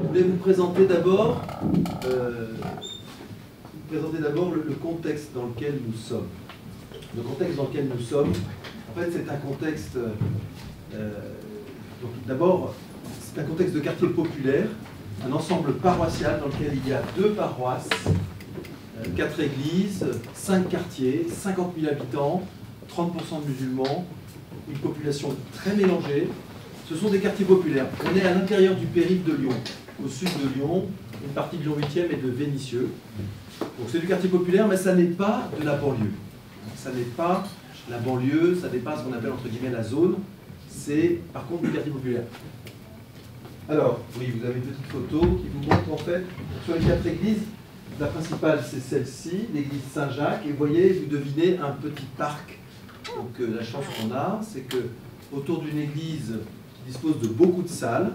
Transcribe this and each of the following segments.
voulais vous présenter d'abord le contexte dans lequel nous sommes. Le contexte dans lequel nous sommes, en fait, c'est un contexte... donc d'abord, c'est un contexte de quartier populaire, un ensemble paroissial dans lequel il y a 2 paroisses, 4 églises, 5 quartiers, 50 000 habitants, 30% de musulmans, une population très mélangée. Ce sont des quartiers populaires. On est à l'intérieur du périph' de Lyon, au sud de Lyon, une partie de Lyon 8e et de Vénissieux. Donc c'est du quartier populaire, mais ça n'est pas de la banlieue. Ça n'est pas la banlieue, ça n'est pas ce qu'on appelle entre guillemets la zone. C'est par contre du quartier populaire. Alors, oui, vous avez une petite photo qui vous montre en fait, sur les 4 églises, la principale c'est celle-ci, l'église Saint-Jacques, et vous voyez, vous devinez un petit parc. Donc la chance qu'on a, c'est que autour d'une église qui dispose de beaucoup de salles,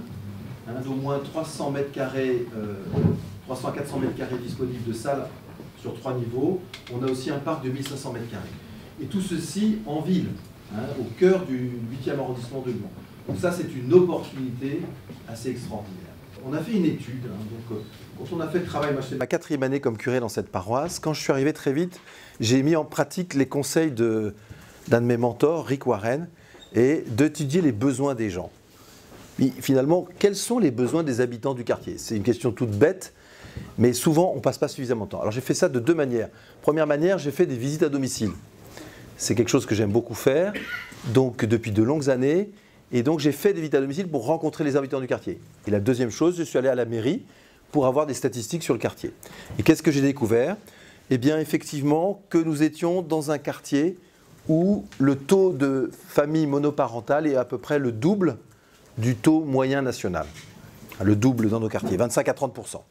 d'au moins 300 mètres carrés, 300 à 400 mètres carrés disponibles de salles sur 3 niveaux, on a aussi un parc de 1500 mètres carrés. Et tout ceci en ville, au cœur du 8e arrondissement de Lyon. Donc ça, c'est une opportunité assez extraordinaire. On a fait une étude, quand on a fait le travail, moi c'est ma 4e année comme curé dans cette paroisse, quand je suis arrivé très vite, j'ai mis en pratique les conseils d'un de mes mentors, Rick Warren, et d'étudier les besoins des gens. Mais finalement, quels sont les besoins des habitants du quartier? C'est une question toute bête, mais souvent on ne passe pas suffisamment de temps. Alors j'ai fait ça de 2 manières. Première manière, j'ai fait des visites à domicile. C'est quelque chose que j'aime beaucoup faire, donc depuis de longues années. Et donc j'ai fait des visites à domicile pour rencontrer les habitants du quartier. Et la deuxième chose, je suis allé à la mairie pour avoir des statistiques sur le quartier. Et qu'est-ce que j'ai découvert? Eh bien effectivement que nous étions dans un quartier où le taux de familles monoparentales est à peu près le double du taux moyen national. Le double dans nos quartiers, 25 à 30%.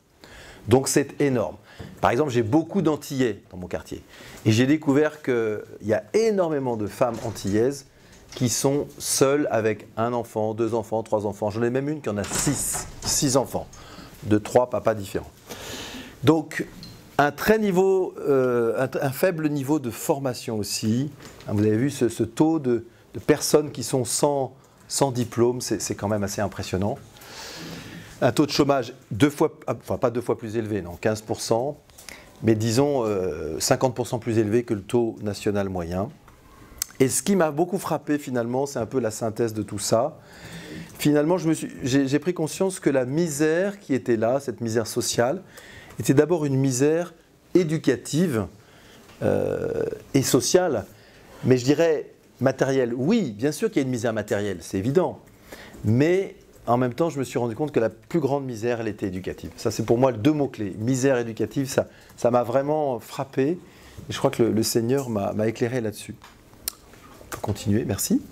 Donc c'est énorme. Par exemple, j'ai beaucoup d'Antillais dans mon quartier. Et j'ai découvert qu'il y a énormément de femmes antillaises qui sont seules avec 1 enfant, 2 enfants, 3 enfants. J'en ai même une qui en a 6 enfants, de 3 papas différents. Donc, un faible niveau de formation aussi. Vous avez vu ce taux de personnes qui sont sans diplôme, c'est quand même assez impressionnant. Un taux de chômage 2 fois, enfin pas 2 fois plus élevé, non, 15%, mais disons 50% plus élevé que le taux national moyen. Et ce qui m'a beaucoup frappé finalement, c'est un peu la synthèse de tout ça. Finalement, j'ai pris conscience que la misère qui était là, cette misère sociale, était d'abord une misère éducative et sociale, mais je dirais matérielle. Oui, bien sûr qu'il y a une misère matérielle, c'est évident, mais en même temps, je me suis rendu compte que la plus grande misère, elle était éducative. Ça, c'est pour moi 2 mots-clés. Misère éducative, ça m'a vraiment frappé. Et je crois que le Seigneur m'a éclairé là-dessus. On peut continuer, merci.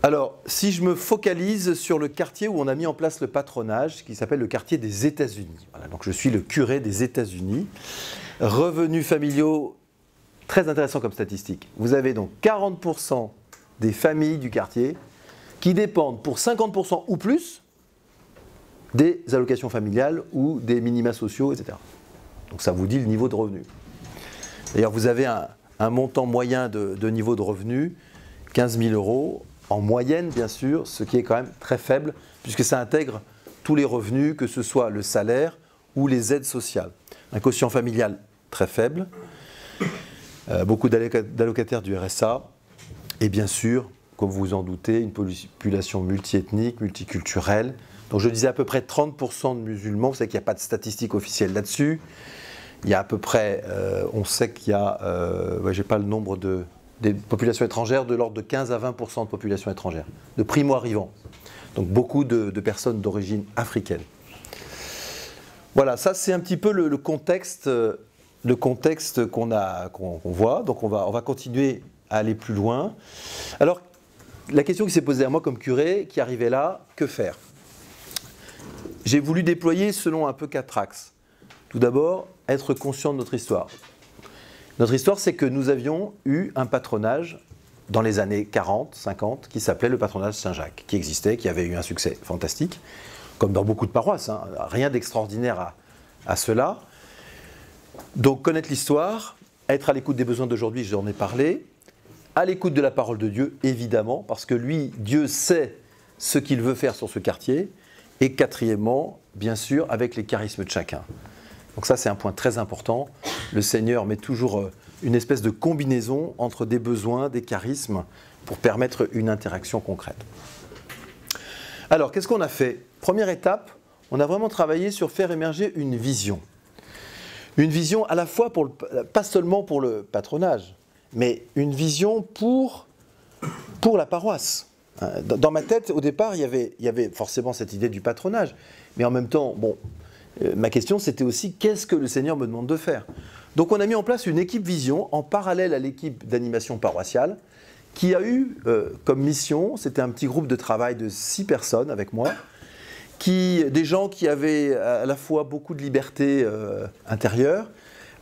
Alors, si je me focalise sur le quartier où on a mis en place le patronage, qui s'appelle le quartier des États-Unis. Voilà, donc je suis le curé des États-Unis. Revenus familiaux, très intéressant comme statistique. Vous avez donc 40% des familles du quartier qui dépendent pour 50% ou plus des allocations familiales ou des minima sociaux, etc. Donc ça vous dit le niveau de revenu. D'ailleurs, vous avez un montant moyen de niveau de revenu, 15 000 euros, en moyenne bien sûr, ce qui est quand même très faible, puisque ça intègre tous les revenus, que ce soit le salaire ou les aides sociales. Un quotient familial très faible, beaucoup d'allocataires du RSA, et bien sûr, comme vous vous en doutez, une population multiethnique, multiculturelle. Donc je disais à peu près 30% de musulmans, vous savez qu'il n'y a pas de statistiques officielles là-dessus. Il y a à peu près, on sait qu'il y a, je n'ai pas le nombre des populations étrangères, de l'ordre de 15 à 20% de population étrangère, de primo-arrivants. Donc beaucoup de personnes d'origine africaine. Voilà, ça c'est un petit peu le contexte qu'on voit. Donc on va continuer à aller plus loin. Alors, la question qui s'est posée à moi comme curé, qui arrivait là, que faire? J'ai voulu déployer selon un peu 4 axes. Tout d'abord, être conscient de notre histoire. Notre histoire, c'est que nous avions eu un patronage dans les années 40, 50, qui s'appelait le patronage Saint-Jacques, qui existait, qui avait eu un succès fantastique, comme dans beaucoup de paroisses, hein, rien d'extraordinaire à cela. Donc connaître l'histoire, être à l'écoute des besoins d'aujourd'hui, j'en ai parlé, à l'écoute de la parole de Dieu, évidemment, parce que lui, Dieu sait ce qu'il veut faire sur ce quartier, Et quatrièmement, bien sûr, avec les charismes de chacun. Donc ça, c'est un point très important. Le Seigneur met toujours une espèce de combinaison entre des besoins, des charismes, pour permettre une interaction concrète. Alors, qu'est-ce qu'on a fait? Première étape, on a vraiment travaillé sur faire émerger une vision. Une vision à la fois, pas seulement pour le patronage, mais une vision pour la paroisse. Dans ma tête, au départ, il y avait forcément cette idée du patronage. Mais en même temps, bon, ma question, c'était aussi qu'est-ce que le Seigneur me demande de faire? Donc on a mis en place une équipe vision en parallèle à l'équipe d'animation paroissiale qui a eu comme mission, c'était un petit groupe de travail de 6 personnes avec moi, des gens qui avaient à la fois beaucoup de liberté intérieure,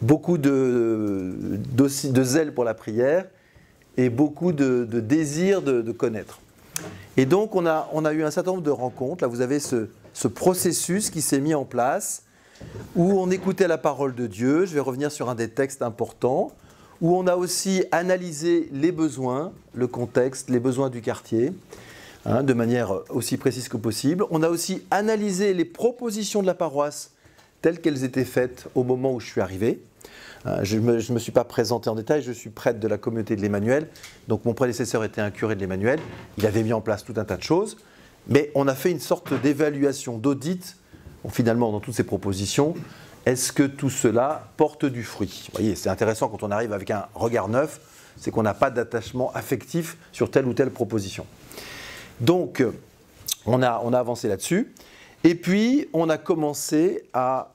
beaucoup de zèle pour la prière et beaucoup de désir de connaître. Et donc on a eu un certain nombre de rencontres. Là vous avez ce processus qui s'est mis en place où on écoutait la parole de Dieu. Je vais revenir sur un des textes importants, où on a aussi analysé les besoins, le contexte, les besoins du quartier, de manière aussi précise que possible. On a aussi analysé les propositions de la paroisse telles qu'elles étaient faites au moment où je suis arrivé. Je ne me suis pas présenté en détail, je suis prêtre de la communauté de l'Emmanuel, donc mon prédécesseur était un curé de l'Emmanuel, il avait mis en place tout un tas de choses, mais on a fait une sorte d'évaluation, d'audit, finalement dans toutes ces propositions, est-ce que tout cela porte du fruit? Vous voyez, c'est intéressant quand on arrive avec un regard neuf, c'est qu'on n'a pas d'attachement affectif sur telle ou telle proposition. Donc, on a avancé là-dessus, et puis on a commencé à...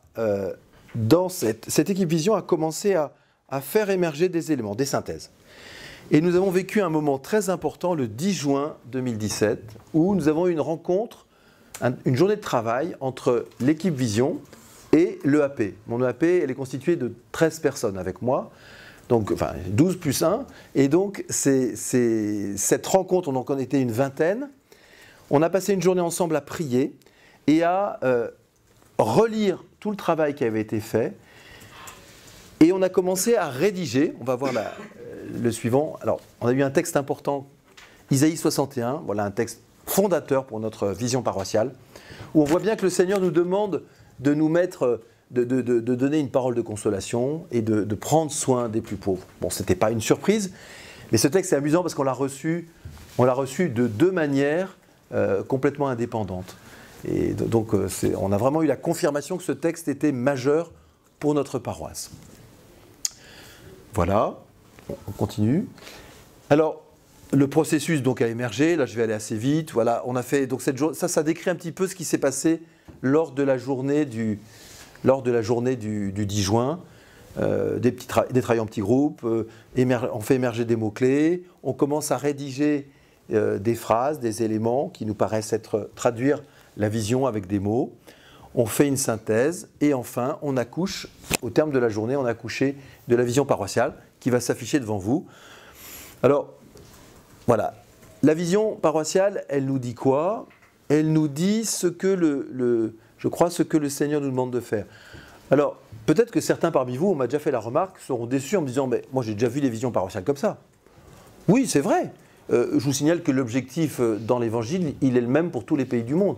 dans cette équipe vision a commencé à faire émerger des éléments, des synthèses. Et nous avons vécu un moment très important le 10 juin 2017 où nous avons eu une rencontre, une journée de travail entre l'équipe vision et l'EAP. Mon EAP, elle est constituée de 13 personnes avec moi, donc, enfin 12 plus 1. Et donc cette rencontre, on en était une vingtaine. On a passé une journée ensemble à prier et à relire tout le travail qui avait été fait, et on a commencé à rédiger, on va voir le suivant. Alors, on a eu un texte important, Isaïe 61, voilà un texte fondateur pour notre vision paroissiale, où on voit bien que le Seigneur nous demande de nous mettre, de donner une parole de consolation et de prendre soin des plus pauvres. Bon, ce n'était pas une surprise, mais ce texte est amusant parce qu'on l'a reçu de 2 manières complètement indépendantes. Et donc, on a vraiment eu la confirmation que ce texte était majeur pour notre paroisse. Voilà, on continue. Alors, le processus donc a émergé. Là, je vais aller assez vite. Voilà, on a fait donc ça décrit un petit peu ce qui s'est passé lors de la journée du 10 juin. Des travails en petits groupes. On fait émerger des mots clés. On commence à rédiger des phrases, des éléments qui nous paraissent traduire la vision avec des mots, on fait une synthèse et enfin on accouche, au terme de la journée, on a accouché de la vision paroissiale qui va s'afficher devant vous. Alors voilà, la vision paroissiale, elle nous dit quoi? Elle nous dit ce que je crois ce que le Seigneur nous demande de faire. Alors peut-être que certains parmi vous, on m'a déjà fait la remarque, seront déçus en me disant mais moi j'ai déjà vu les visions paroissiales comme ça. Oui, c'est vrai. Je vous signale que l'objectif dans l'Évangile, il est le même pour tous les pays du monde.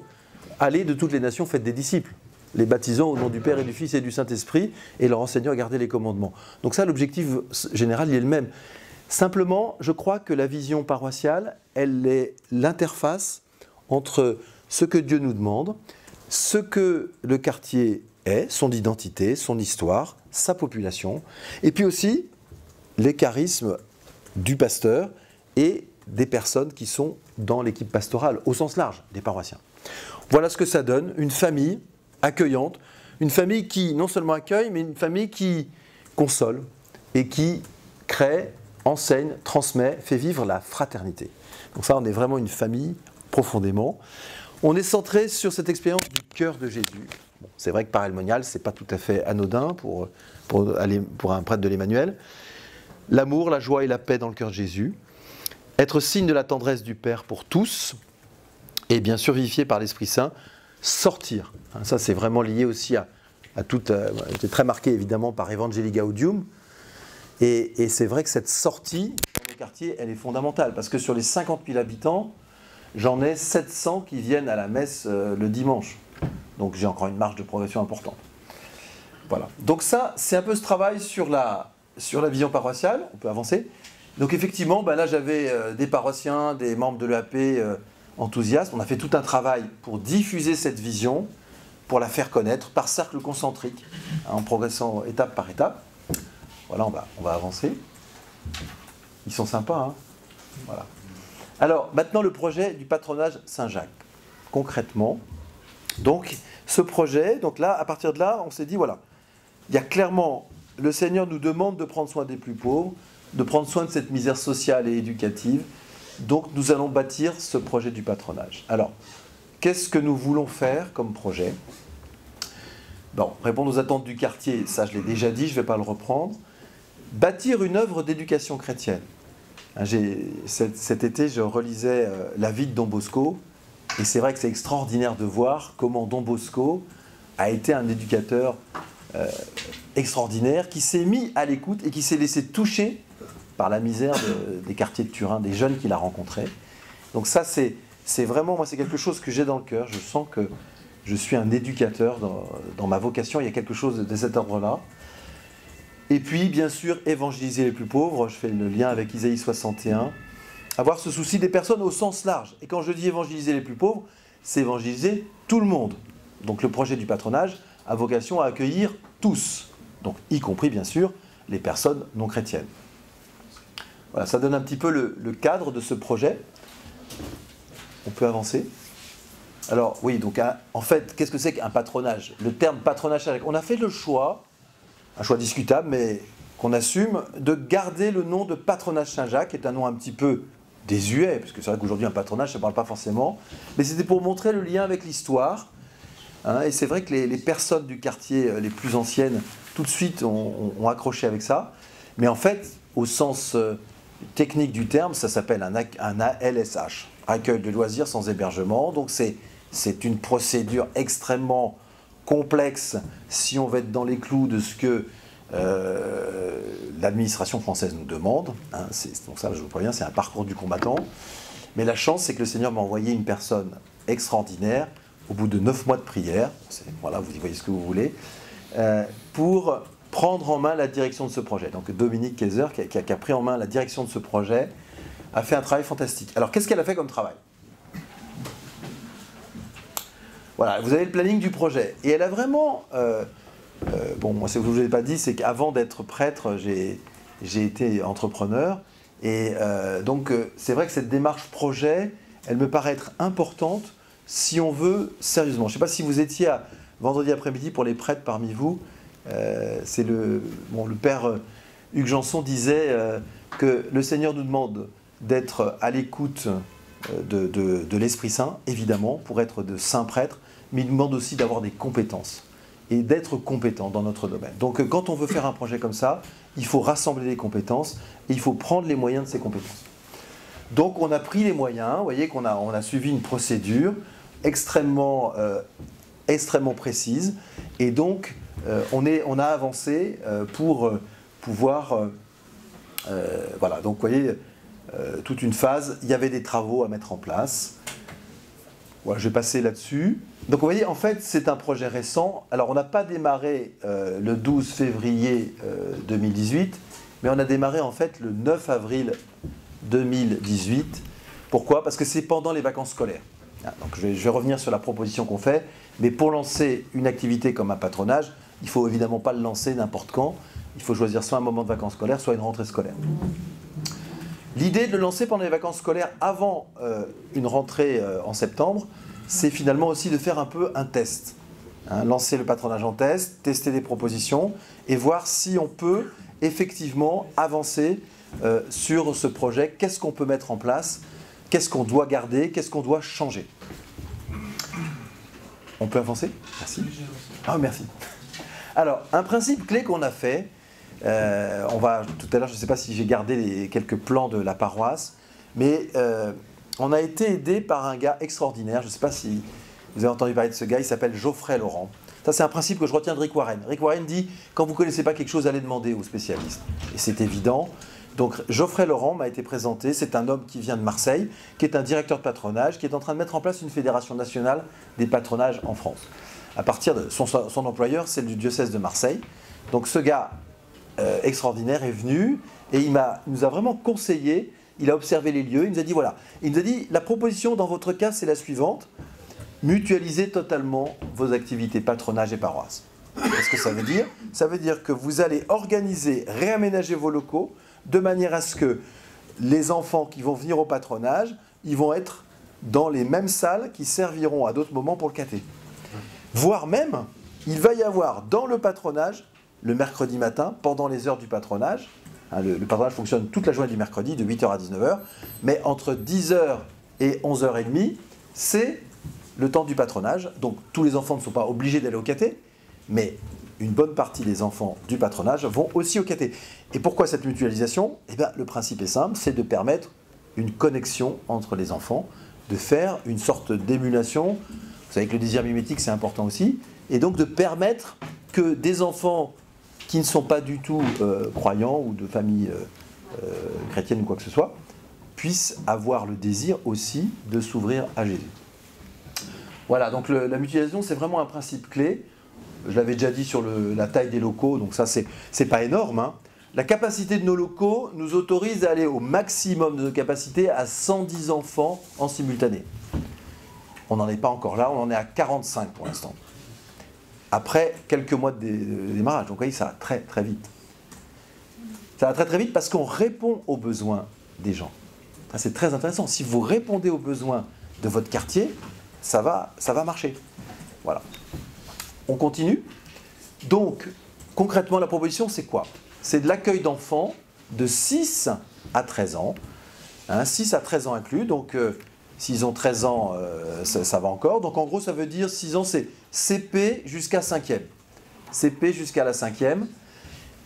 Allez de toutes les nations, faites des disciples, les baptisant au nom du Père et du Fils et du Saint-Esprit, et leur enseignant à garder les commandements. Donc ça, l'objectif général, il est le même. Simplement, je crois que la vision paroissiale, elle est l'interface entre ce que Dieu nous demande, ce que le quartier est, son identité, son histoire, sa population, et puis aussi les charismes du pasteur et des personnes qui sont dans l'équipe pastorale, au sens large, des paroissiens. Voilà ce que ça donne, une famille accueillante, une famille qui non seulement accueille, mais une famille qui console et qui crée, enseigne, transmet, fait vivre la fraternité. Donc ça, on est vraiment une famille profondément. On est centré sur cette expérience du cœur de Jésus. Bon, c'est vrai que paralmonial, ce n'est pas tout à fait anodin pour un prêtre de l'Emmanuel. L'amour, la joie et la paix dans le cœur de Jésus. Être signe de la tendresse du Père pour tous. Et bien sûr, vivifié par l'Esprit Saint, sortir. Ça, c'est vraiment lié aussi à tout. C'est très marqué évidemment par Evangelii Gaudium. Et c'est vrai que cette sortie dans le quartier, elle est fondamentale. Parce que sur les 50 000 habitants, j'en ai 700 qui viennent à la messe le dimanche. Donc j'ai encore une marge de progression importante. Voilà. Donc ça, c'est un peu ce travail sur la vision paroissiale. On peut avancer. Donc effectivement, ben là j'avais des paroissiens, des membres de l'EAP enthousiastes. On a fait tout un travail pour diffuser cette vision, pour la faire connaître par cercle concentrique, en progressant étape par étape. Voilà, on va avancer. Ils sont sympas, hein. Voilà. Alors, maintenant le projet du patronage Saint-Jacques. Concrètement, donc ce projet, donc là, à partir de là, on s'est dit, voilà, il y a clairement, le Seigneur nous demande de prendre soin des plus pauvres, de prendre soin de cette misère sociale et éducative. Donc nous allons bâtir ce projet du patronage. Alors, qu'est-ce que nous voulons faire comme projet? Bon, répondre aux attentes du quartier, ça je l'ai déjà dit, je ne vais pas le reprendre. Bâtir une œuvre d'éducation chrétienne. Cet été, je relisais la vie de Don Bosco, et c'est vrai que c'est extraordinaire de voir comment Don Bosco a été un éducateur extraordinaire, qui s'est mis à l'écoute et qui s'est laissé toucher par la misère des quartiers de Turin, des jeunes qu'il a rencontrés. Donc ça, c'est vraiment, moi, c'est quelque chose que j'ai dans le cœur. Je sens que je suis un éducateur dans ma vocation. Il y a quelque chose de cet ordre-là. Et puis, bien sûr, évangéliser les plus pauvres. Je fais le lien avec Isaïe 61. Avoir ce souci des personnes au sens large. Et quand je dis évangéliser les plus pauvres, c'est évangéliser tout le monde. Donc le projet du patronage a vocation à accueillir tous. Donc y compris, bien sûr, les personnes non chrétiennes. Voilà, ça donne un petit peu le cadre de ce projet. On peut avancer. Alors, oui, donc en fait, qu'est-ce que c'est qu'un patronage? Le terme patronage, on a fait le choix, un choix discutable, mais qu'on assume, de garder le nom de patronage Saint-Jacques, qui est un nom un petit peu désuet, parce que c'est vrai qu'aujourd'hui, un patronage, ça ne parle pas forcément, mais c'était pour montrer le lien avec l'histoire. Hein, et c'est vrai que les personnes du quartier les plus anciennes, tout de suite, ont accroché avec ça. Mais en fait, au sens technique du terme, ça s'appelle un ALSH, accueil de loisirs sans hébergement. Donc c'est une procédure extrêmement complexe si on veut être dans les clous de ce que l'administration française nous demande. Hein, donc ça, je vous préviens, c'est un parcours du combattant. Mais la chance, c'est que le Seigneur m'a envoyé une personne extraordinaire au bout de 9 mois de prière. Voilà, vous y voyez ce que vous voulez. Pour prendre en main la direction de ce projet. Donc Dominique Kaiser, qui a pris en main la direction de ce projet, a fait un travail fantastique. Alors qu'est-ce qu'elle a fait comme travail? Voilà, vous avez le planning du projet. Et elle a vraiment... bon, moi, ce que je ne vous ai pas dit, c'est qu'avant d'être prêtre, j'ai été entrepreneur. Et donc, c'est vrai que cette démarche projet, elle me paraît être importante si on veut sérieusement. Je ne sais pas si vous étiez vendredi après-midi pour les prêtres parmi vous. C'est le père Hugues Janson disait que le Seigneur nous demande d'être à l'écoute de l'Esprit Saint, évidemment, pour être de saints prêtres, mais il nous demande aussi d'avoir des compétences et d'être compétent dans notre domaine. Donc quand on veut faire un projet comme ça, il faut rassembler les compétences et il faut prendre les moyens de ces compétences. Donc on a pris les moyens, vous voyez qu'on a suivi une procédure extrêmement précise, et donc on a avancé pour pouvoir... voilà, donc vous voyez, toute une phase, il y avait des travaux à mettre en place. Voilà, je vais passer là-dessus. Donc vous voyez, en fait, c'est un projet récent. Alors on n'a pas démarré le 12 février 2018, mais on a démarré en fait le 9 avril 2018. Pourquoi? Parce que c'est pendant les vacances scolaires. Donc je vais revenir sur la proposition qu'on fait, mais pour lancer une activité comme un patronage, il ne faut évidemment pas le lancer n'importe quand. Il faut choisir soit un moment de vacances scolaires, soit une rentrée scolaire. L'idée de le lancer pendant les vacances scolaires avant une rentrée en septembre, c'est finalement aussi de faire un peu un test. Hein, lancer le patronage en test, tester des propositions et voir si on peut effectivement avancer sur ce projet. Qu'est-ce qu'on peut mettre en place? Qu'est-ce qu'on doit garder? Qu'est-ce qu'on doit changer? On peut avancer? Merci. Ah, merci. Alors, un principe clé qu'on a fait, on va tout à l'heure, je ne sais pas si j'ai gardé quelques plans de la paroisse, mais on a été aidé par un gars extraordinaire. Je ne sais pas si vous avez entendu parler de ce gars, il s'appelle Geoffrey Laurent. Ça, c'est un principe que je retiens de Rick Warren. Rick Warren dit, quand vous ne connaissez pas quelque chose, allez demander aux spécialistes. Et c'est évident. Donc Geoffrey Laurent m'a été présenté, c'est un homme qui vient de Marseille, qui est un directeur de patronage, qui est en train de mettre en place une fédération nationale des patronages en France. À partir de son employeur, c'est le diocèse de Marseille. Donc ce gars extraordinaire est venu et il nous a vraiment conseillé, il a observé les lieux, il nous a dit voilà, il nous a dit la proposition dans votre cas c'est la suivante, mutualisez totalement vos activités patronage et paroisse. Qu'est-ce que ça veut dire? Ça veut dire que vous allez organiser, réaménager vos locaux de manière à ce que les enfants qui vont venir au patronage, ils vont être dans les mêmes salles qui serviront à d'autres moments pour le caté. Voire même, il va y avoir dans le patronage, le mercredi matin, pendant les heures du patronage, hein, le patronage fonctionne toute la journée du mercredi, de 8h à 19h, mais entre 10h et 11h30, c'est le temps du patronage. Donc tous les enfants ne sont pas obligés d'aller au caté, mais une bonne partie des enfants du patronage vont aussi au caté. Et pourquoi cette mutualisation? Eh bien, le principe est simple, c'est de permettre une connexion entre les enfants, de faire une sorte d'émulation. Vous savez que le désir mimétique, c'est important aussi. Et donc de permettre que des enfants qui ne sont pas du tout croyants ou de famille chrétienne ou quoi que ce soit, puissent avoir le désir aussi de s'ouvrir à Jésus. Voilà, donc la mutualisation, c'est vraiment un principe clé. Je l'avais déjà dit sur la taille des locaux, donc ça, c'est pas énorme, hein. La capacité de nos locaux nous autorise à aller au maximum de nos capacités à 110 enfants en simultané. On n'en est pas encore là, on en est à 45 pour l'instant. Après quelques mois de démarrage, donc vous voyez, ça va très très vite. Ça va très très vite parce qu'on répond aux besoins des gens. Ça, c'est très intéressant. Si vous répondez aux besoins de votre quartier, ça va marcher. Voilà. On continue. Donc, concrètement, la proposition, c'est quoi? C'est de l'accueil d'enfants de 6 à 13 ans. Hein, 6 à 13 ans inclus. Donc, s'ils ont 13 ans, ça va encore. Donc, en gros, ça veut dire 6 ans, c'est CP jusqu'à 5e. CP jusqu'à la 5e.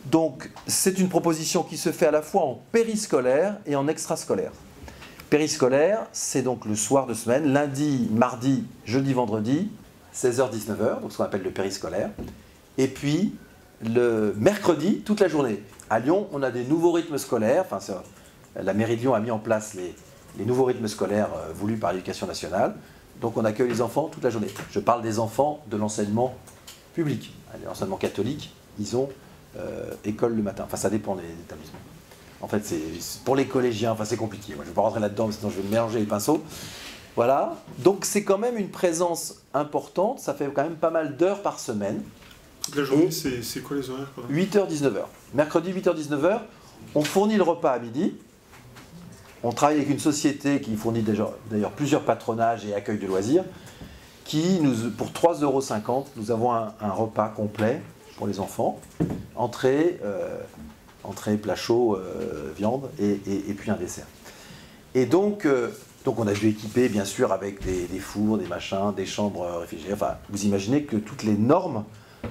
Donc, c'est une proposition qui se fait à la fois en périscolaire et en extrascolaire. Périscolaire, c'est donc le soir de semaine, lundi, mardi, jeudi, vendredi, 16h-19h, donc ce qu'on appelle le périscolaire. Et puis, le mercredi, toute la journée. À Lyon, on a des nouveaux rythmes scolaires. Enfin, la mairie de Lyon a mis en place les nouveaux rythmes scolaires voulus par l'Éducation nationale. Donc, on accueille les enfants toute la journée. Je parle des enfants de l'enseignement public. L'enseignement catholique, ils ont école le matin. Enfin, ça dépend des établissements. En fait, c'est pour les collégiens, enfin, c'est compliqué. Moi, je ne vais pas rentrer là-dedans, sinon je vais me mélanger les pinceaux. Voilà. Donc, c'est quand même une présence importante. Ça fait quand même pas mal d'heures par semaine. La journée, c'est quoi les horaires 8h-19h. Mercredi, 8h-19h. On fournit le repas à midi. On travaille avec une société qui fournit d'ailleurs plusieurs patronages et accueil de loisirs. Pour 3,50 €, nous avons un repas complet pour les enfants. Entrée, plat chaud, viande et puis un dessert. Et donc on a dû équiper bien sûr avec des fours, des machins, des chambres réfrigérées. Enfin, vous imaginez que toutes les normes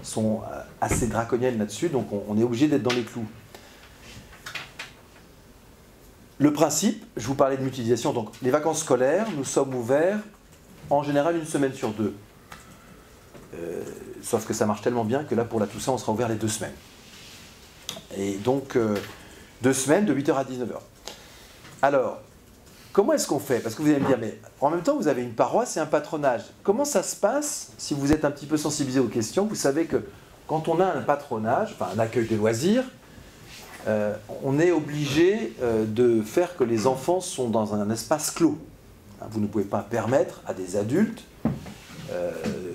sont assez draconiennes là-dessus, donc on est obligé d'être dans les clous. Le principe, je vous parlais de mutualisation, donc les vacances scolaires, nous sommes ouverts en général une semaine sur 2. Sauf que ça marche tellement bien que là pour la Toussaint on sera ouvert les 2 semaines. Et donc 2 semaines de 8h à 19h. Alors, comment est-ce qu'on fait? Parce que vous allez me dire, mais en même temps vous avez une paroisse et un patronage. Comment ça se passe? Si vous êtes un petit peu sensibilisé aux questions, vous savez que quand on a un patronage, enfin un accueil de loisirs, on est obligé de faire que les enfants sont dans un espace clos. Vous ne pouvez pas permettre à des adultes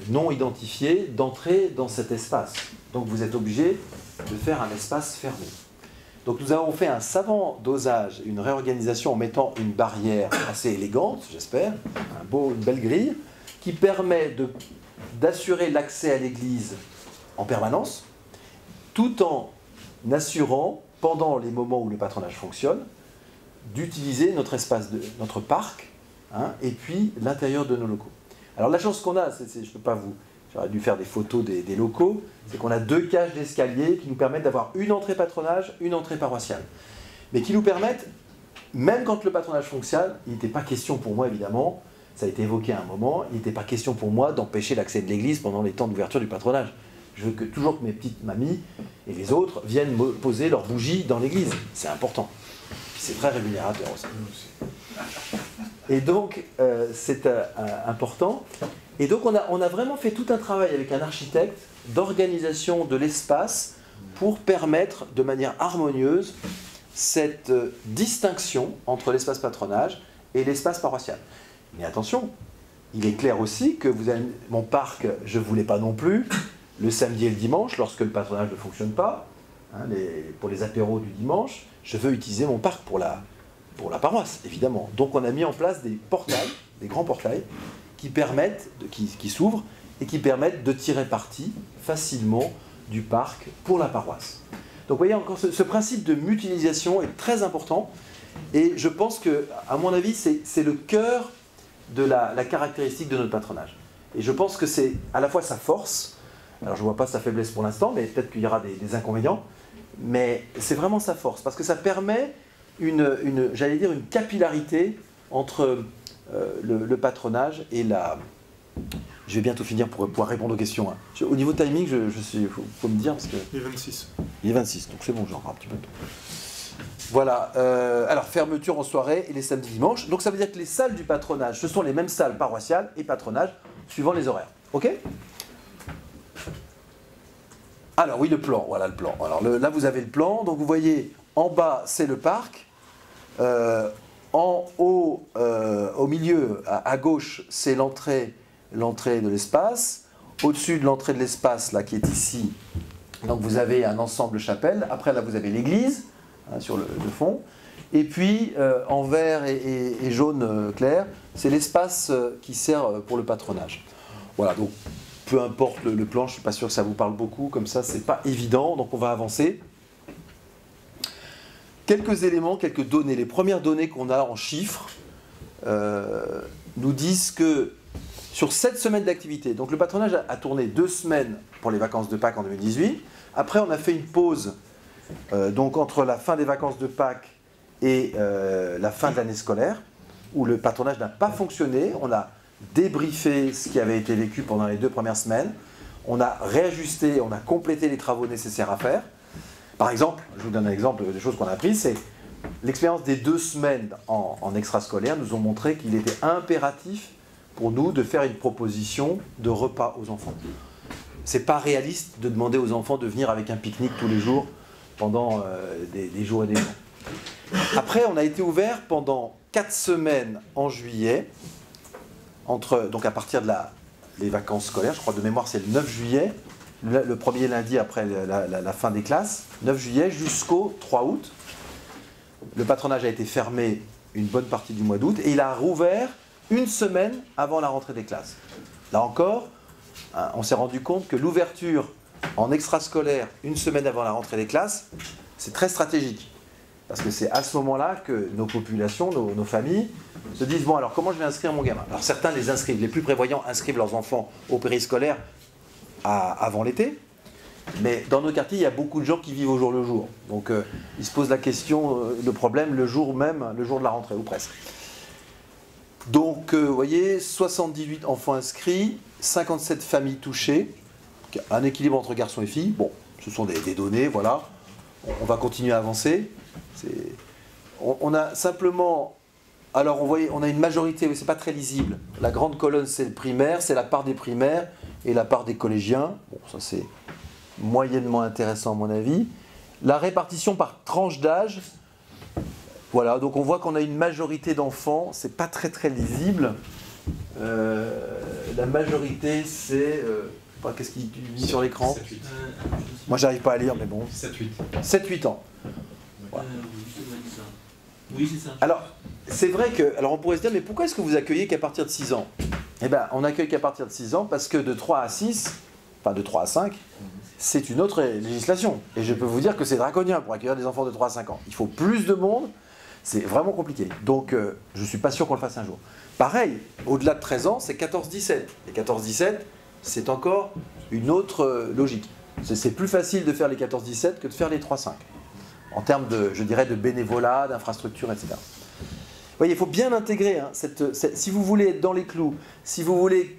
non identifiés d'entrer dans cet espace. Donc vous êtes obligé de faire un espace fermé. Donc nous avons fait un savant dosage, une réorganisation en mettant une barrière assez élégante, j'espère, une belle grille, qui permet d'assurer l'accès à l'église en permanence, tout en assurant, pendant les moments où le patronage fonctionne, d'utiliser notre espace, notre parc, et puis l'intérieur de nos locaux. Alors la chance qu'on a, je peux pas j'aurais dû faire des photos des locaux, c'est qu'on a 2 cages d'escalier qui nous permettent d'avoir une entrée patronage, une entrée paroissiale. Mais qui nous permettent, même quand le patronage fonctionne, il n'était pas question pour moi évidemment, ça a été évoqué à un moment, il n'était pas question pour moi d'empêcher l'accès de l'église pendant les temps d'ouverture du patronage. Je veux toujours que mes petites mamies et les autres viennent poser leurs bougies dans l'église, c'est important. C'est très rémunérateur aussi. Et donc, c'est important. Et donc, on a vraiment fait tout un travail avec un architecte d'organisation de l'espace pour permettre de manière harmonieuse cette distinction entre l'espace patronage et l'espace paroissial. Mais attention, il est clair aussi que mon parc, je ne voulais pas non plus, le samedi et le dimanche, lorsque le patronage ne fonctionne pas, hein, pour les apéros du dimanche, je veux utiliser mon parc pour la paroisse, évidemment. Donc on a mis en place des portails, des grands portails, qui s'ouvrent et qui permettent de tirer parti facilement du parc pour la paroisse. Donc vous voyez, encore ce principe de mutualisation est très important, et je pense que, à mon avis, c'est le cœur de la caractéristique de notre patronage. Et je pense que c'est à la fois sa force, alors je ne vois pas sa faiblesse pour l'instant, mais peut-être qu'il y aura des inconvénients, mais c'est vraiment sa force, parce que ça permet j'allais dire, une capillarité entre le patronage et la... Je vais bientôt finir pour pouvoir répondre aux questions. Hein. Au niveau timing, faut me dire, parce que... Il est 26. Il est 26, donc c'est bon, j'en un petit peu de temps. Voilà, alors fermeture en soirée et les samedis dimanches. Donc ça veut dire que les salles du patronage, ce sont les mêmes salles paroissiales et patronage, suivant les horaires. Ok ? Alors oui, le plan, voilà le plan. Alors là, vous avez le plan, donc vous voyez, en bas, c'est le parc. En haut, au milieu, à gauche, c'est l'entrée de l'espace. Au-dessus de l'entrée de l'espace, là, qui est ici, donc vous avez un ensemble chapelle. Après, là, vous avez l'église, hein, sur le fond. Et puis, en vert et jaune clair, c'est l'espace qui sert pour le patronage. Voilà, donc peu importe le plan, je ne suis pas sûr que ça vous parle beaucoup, comme ça, c'est pas évident, donc on va avancer. Quelques éléments, quelques données. Les premières données qu'on a en chiffres nous disent que sur 7 semaines d'activité, donc le patronage a tourné 2 semaines pour les vacances de Pâques en 2018. Après, on a fait une pause donc entre la fin des vacances de Pâques et la fin de l'année scolaire, où le patronage n'a pas fonctionné. On a débriefé ce qui avait été vécu pendant les 2 premières semaines. On a réajusté, on a complété les travaux nécessaires à faire. Par exemple, je vous donne un exemple des choses qu'on a apprises, c'est l'expérience des 2 semaines en extrascolaire nous ont montré qu'il était impératif pour nous de faire une proposition de repas aux enfants. C'est pas réaliste de demander aux enfants de venir avec un pique-nique tous les jours pendant des jours et des jours. Après, on a été ouvert pendant 4 semaines en juillet, donc à partir de les vacances scolaires, je crois de mémoire c'est le 9 juillet, le premier lundi après la fin des classes, 9 juillet jusqu'au 3 août. Le patronage a été fermé une bonne partie du mois d'août et il a rouvert 1 semaine avant la rentrée des classes. Là encore, on s'est rendu compte que l'ouverture en extrascolaire 1 semaine avant la rentrée des classes, c'est très stratégique. Parce que c'est à ce moment-là que nos populations, nos familles, se disent « Bon, alors comment je vais inscrire mon gamin ?» Alors certains les inscrivent, les plus prévoyants inscrivent leurs enfants au périscolaire avant l'été. Mais dans nos quartiers, il y a beaucoup de gens qui vivent au jour le jour. Donc ils se posent la question, le problème, le jour même, le jour de la rentrée, ou presque. Donc vous voyez, 78 enfants inscrits, 57 familles touchées, un équilibre entre garçons et filles. Bon, ce sont des données, voilà. On va continuer à avancer. On a simplement... Alors on a une majorité, mais ce n'est pas très lisible. La grande colonne, c'est le primaire, c'est la part des primaires et la part des collégiens. Bon, ça c'est moyennement intéressant à mon avis. La répartition par tranche d'âge, voilà, donc on voit qu'on a une majorité d'enfants, c'est pas très très lisible. La majorité c'est, qu'est-ce qu'il dit sur l'écran ? 7-8. Moi j'arrive pas à lire, mais bon. 7-8. 7-8 ans. Voilà. Oui, c'est ça. Alors, c'est vrai que, alors on pourrait se dire, mais pourquoi est-ce que vous accueillez qu'à partir de 6 ans ? Eh bien, on accueille qu'à partir de 6 ans parce que de 3 à 6, enfin de 3 à 5, c'est une autre législation. Et je peux vous dire que c'est draconien pour accueillir des enfants de 3 à 5 ans. Il faut plus de monde, c'est vraiment compliqué. Donc, je ne suis pas sûr qu'on le fasse un jour. Pareil, au-delà de 13 ans, c'est 14-17. Et 14-17, c'est encore une autre logique. C'est plus facile de faire les 14-17 que de faire les 3-5. En termes de, je dirais, de bénévolat, d'infrastructure, etc. Vous voyez, il faut bien intégrer, hein, si vous voulez être dans les clous, si vous voulez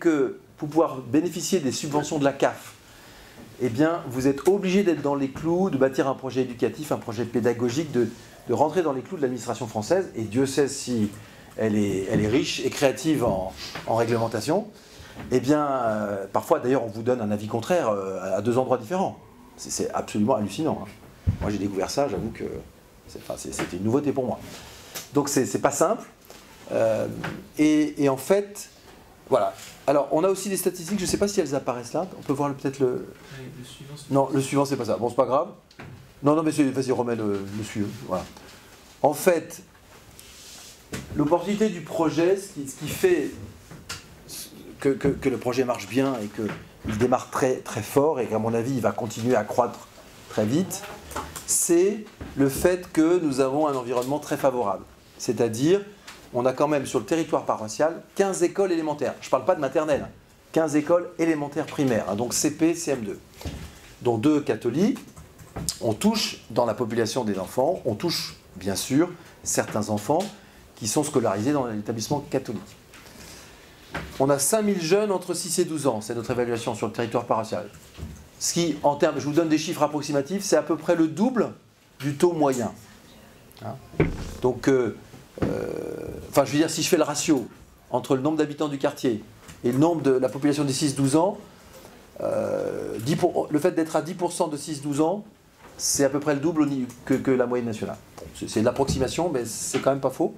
pouvoir bénéficier des subventions de la CAF, eh bien, vous êtes obligé d'être dans les clous, de bâtir un projet éducatif, un projet pédagogique, de rentrer dans les clous de l'administration française, et Dieu sait si elle est riche et créative en réglementation. Eh bien, parfois d'ailleurs on vous donne un avis contraire à deux endroits différents. C'est absolument hallucinant. Hein. Moi j'ai découvert ça, j'avoue que c'était une nouveauté pour moi. Donc c'est pas simple. Et en fait, voilà. Alors on a aussi des statistiques, je ne sais pas si elles apparaissent là. On peut voir peut-être le... Le suivant, non, le suivant c'est pas ça. Bon, c'est pas grave. Non, mais vas-y, remets le suivant. Voilà. En fait, l'opportunité du projet, ce qui fait que le projet marche bien et qu'il démarre très, très fort et qu'à mon avis, il va continuer à croître très vite, c'est le fait que nous avons un environnement très favorable. C'est-à-dire, on a quand même sur le territoire paroissial 15 écoles élémentaires. Je ne parle pas de maternelle, 15 écoles élémentaires primaires, hein, donc CP, CM2. Dont 2 catholiques. On touche, dans la population des enfants, on touche bien sûr certains enfants qui sont scolarisés dans l'établissement catholique. On a 5000 jeunes entre 6 et 12 ans, c'est notre évaluation sur le territoire paroissial. Ce qui, en termes, je vous donne des chiffres approximatifs, c'est à peu près le double du taux moyen. Hein, donc, je veux dire, si je fais le ratio entre le nombre d'habitants du quartier et le nombre de la population des 6-12 ans, le fait d'être à 10% de 6-12 ans, c'est à peu près le double que la moyenne nationale. Bon, c'est de l'approximation, mais c'est quand même pas faux.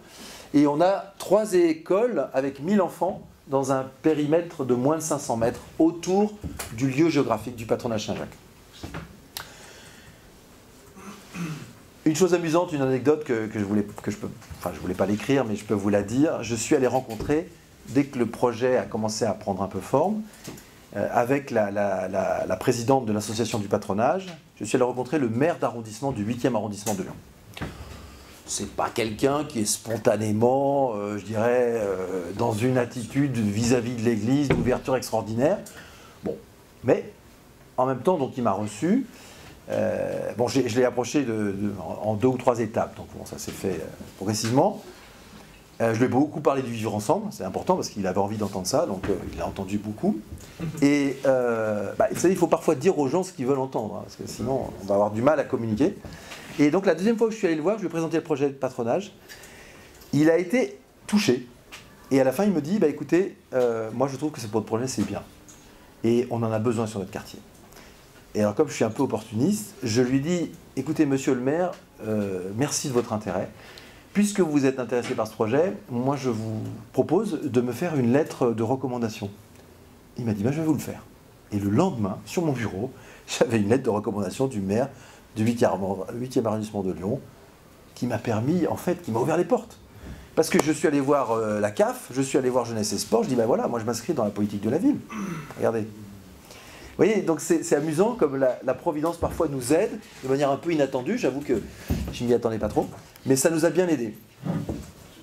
Et on a 3 écoles avec 1000 enfants dans un périmètre de moins de 500 mètres autour du lieu géographique du patronage Saint-Jacques. Une chose amusante, une anecdote que je voulais pas l'écrire, mais je peux vous la dire. Je suis allé rencontrer, dès que le projet a commencé à prendre un peu forme, avec la présidente de l'association du patronage, je suis allé rencontrer le maire d'arrondissement du 8e arrondissement de Lyon. C'est pas quelqu'un qui est spontanément, je dirais, dans une attitude vis-à-vis de l'Église, d'ouverture extraordinaire. Bon, mais en même temps, donc il m'a reçu. Je l'ai approché en 2 ou 3 étapes, donc bon, ça s'est fait progressivement. Je lui ai beaucoup parlé du vivre ensemble, c'est important parce qu'il avait envie d'entendre ça, donc il a entendu beaucoup. Et vous savez, il faut parfois dire aux gens ce qu'ils veulent entendre, hein, parce que sinon on va avoir du mal à communiquer. Et donc la deuxième fois que je suis allé le voir, je lui ai présenté le projet de patronage, il a été touché. Et à la fin, il me dit, écoutez, moi je trouve que votre projet c'est bien. Et on en a besoin sur notre quartier. Et alors comme je suis un peu opportuniste, je lui dis, écoutez monsieur le maire, merci de votre intérêt. Puisque vous êtes intéressé par ce projet, moi je vous propose de me faire une lettre de recommandation. Il m'a dit, je vais vous le faire. Et le lendemain, sur mon bureau, j'avais une lettre de recommandation du maire du 8e arrondissement de Lyon, qui m'a permis, en fait, qui m'a ouvert les portes. Parce que je suis allé voir la CAF, je suis allé voir Jeunesse et Sport, je dis, voilà, moi je m'inscris dans la politique de la ville. Regardez. Vous voyez, donc c'est amusant comme la Providence parfois nous aide de manière un peu inattendue, j'avoue que je ne m'y attendais pas trop, mais ça nous a bien aidés.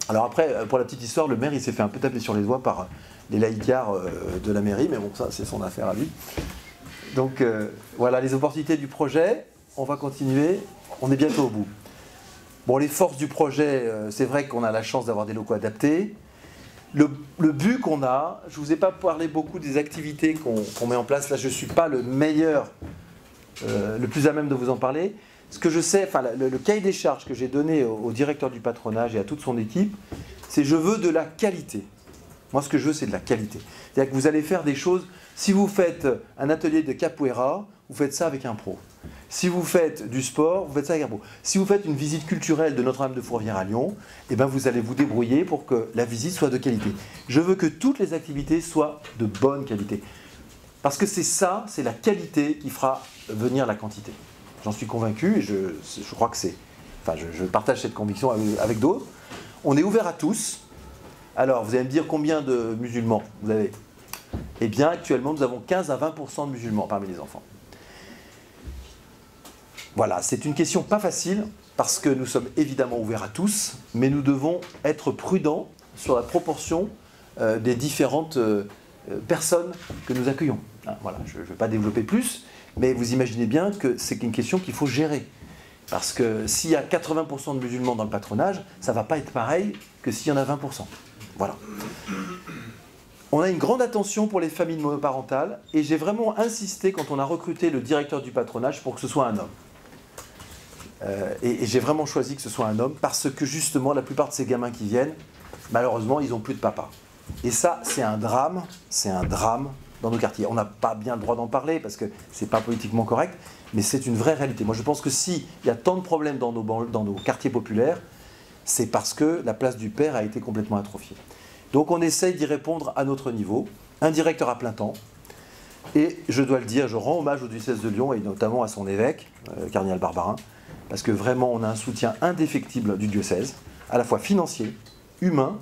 Alors après, pour la petite histoire, le maire il s'est fait un peu taper sur les doigts par les laïcards de la mairie, mais bon, ça c'est son affaire à lui. Donc voilà les opportunités du projet, on va continuer, on est bientôt au bout. Bon, les forces du projet, c'est vrai qu'on a la chance d'avoir des locaux adaptés. Le but qu'on a, je ne vous ai pas parlé beaucoup des activités qu'on met en place, là je ne suis pas le meilleur, le plus à même de vous en parler. Ce que je sais, le cahier des charges que j'ai donné au directeur du patronage et à toute son équipe, c'est je veux de la qualité. Moi ce que je veux c'est de la qualité. C'est-à-dire que vous allez faire des choses, si vous faites un atelier de capoeira, vous faites ça avec un pro. Si vous faites du sport, vous faites ça avec un pro. Si vous faites une visite culturelle de Notre-Dame de Fourvière à Lyon, vous allez vous débrouiller pour que la visite soit de qualité. Je veux que toutes les activités soient de bonne qualité. Parce que c'est la qualité qui fera venir la quantité. J'en suis convaincu et je crois que je partage cette conviction avec d'autres. On est ouvert à tous. Alors, vous allez me dire combien de musulmans vous avez ? Eh bien, actuellement, nous avons 15 à 20% de musulmans parmi les enfants. Voilà, c'est une question pas facile, parce que nous sommes évidemment ouverts à tous, mais nous devons être prudents sur la proportion des différentes personnes que nous accueillons. Voilà, je ne vais pas développer plus, mais vous imaginez bien que c'est une question qu'il faut gérer. Parce que s'il y a 80% de musulmans dans le patronage, ça ne va pas être pareil que s'il y en a 20%. Voilà. On a une grande attention pour les familles monoparentales, et j'ai vraiment insisté quand on a recruté le directeur du patronage pour que ce soit un homme. Et j'ai vraiment choisi que ce soit un homme parce que justement, la plupart de ces gamins qui viennent, malheureusement, ils n'ont plus de papa. Et ça, c'est un drame dans nos quartiers. On n'a pas bien le droit d'en parler parce que c'est pas politiquement correct, mais c'est une vraie réalité. Moi, je pense que s'il y a tant de problèmes dans nos quartiers populaires, c'est parce que la place du père a été complètement atrophiée. Donc on essaye d'y répondre à notre niveau, un directeur à plein temps, et je dois le dire, je rends hommage au diocèse de Lyon et notamment à son évêque, cardinal Barbarin, parce que vraiment on a un soutien indéfectible du diocèse, à la fois financier, humain,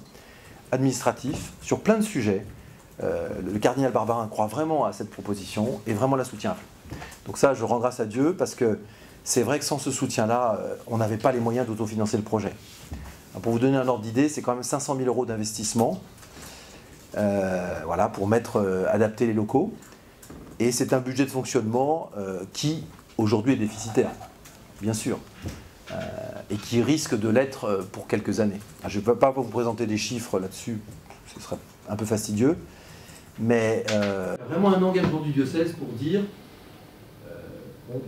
administratif, sur plein de sujets. Le cardinal Barbarin croit vraiment à cette proposition et vraiment la soutient. Donc ça, je rends grâce à Dieu parce que c'est vrai que sans ce soutien-là, on n'avait pas les moyens d'autofinancer le projet. Pour vous donner un ordre d'idée, c'est quand même 500 000 € d'investissement voilà, pour adapter les locaux. Et c'est un budget de fonctionnement qui, aujourd'hui, est déficitaire, bien sûr, et qui risque de l'être pour quelques années. Je ne peux pas vous présenter des chiffres là-dessus, ce serait un peu fastidieux, mais... Vraiment un engagement du diocèse pour dire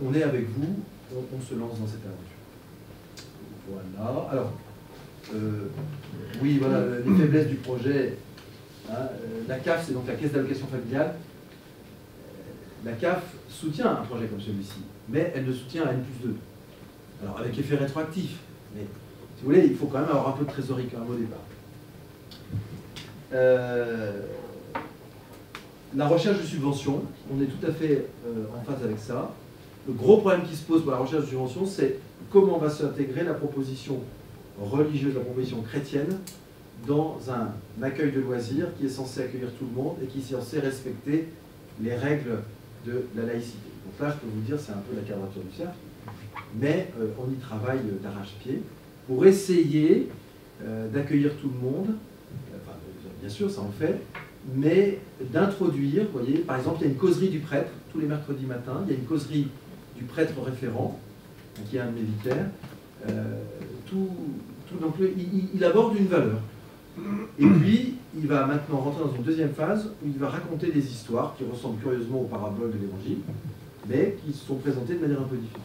on est avec vous, on se lance dans cette aventure. Voilà. Alors, oui, voilà, les faiblesses du projet. Hein, la CAF, c'est donc la Caisse d'allocation familiale. La CAF soutient un projet comme celui-ci, mais elle ne soutient à N+2. Alors, avec effet rétroactif. Mais, si vous voulez, il faut quand même avoir un peu de trésorerie quand même au départ. La recherche de subventions, on est tout à fait en phase avec ça. Le gros problème qui se pose pour la recherche de subventions, c'est comment va s'intégrer la proposition religieuse, la proposition chrétienne, dans un accueil de loisirs qui est censé accueillir tout le monde et qui est censé respecter les règles de la laïcité. Donc là, je peux vous dire, c'est un peu la quadrature du cercle, mais on y travaille d'arrache-pied pour essayer d'accueillir tout le monde, enfin, bien sûr, ça en fait, mais d'introduire, vous voyez, par exemple, il y a une causerie du prêtre, tous les mercredis matins, il y a une causerie du prêtre référent, qui est un de mes vicaires, donc il aborde une valeur. Et puis, il va maintenant rentrer dans une deuxième phase où il va raconter des histoires qui ressemblent curieusement aux paraboles de l'Évangile, mais qui sont présentées de manière un peu différente.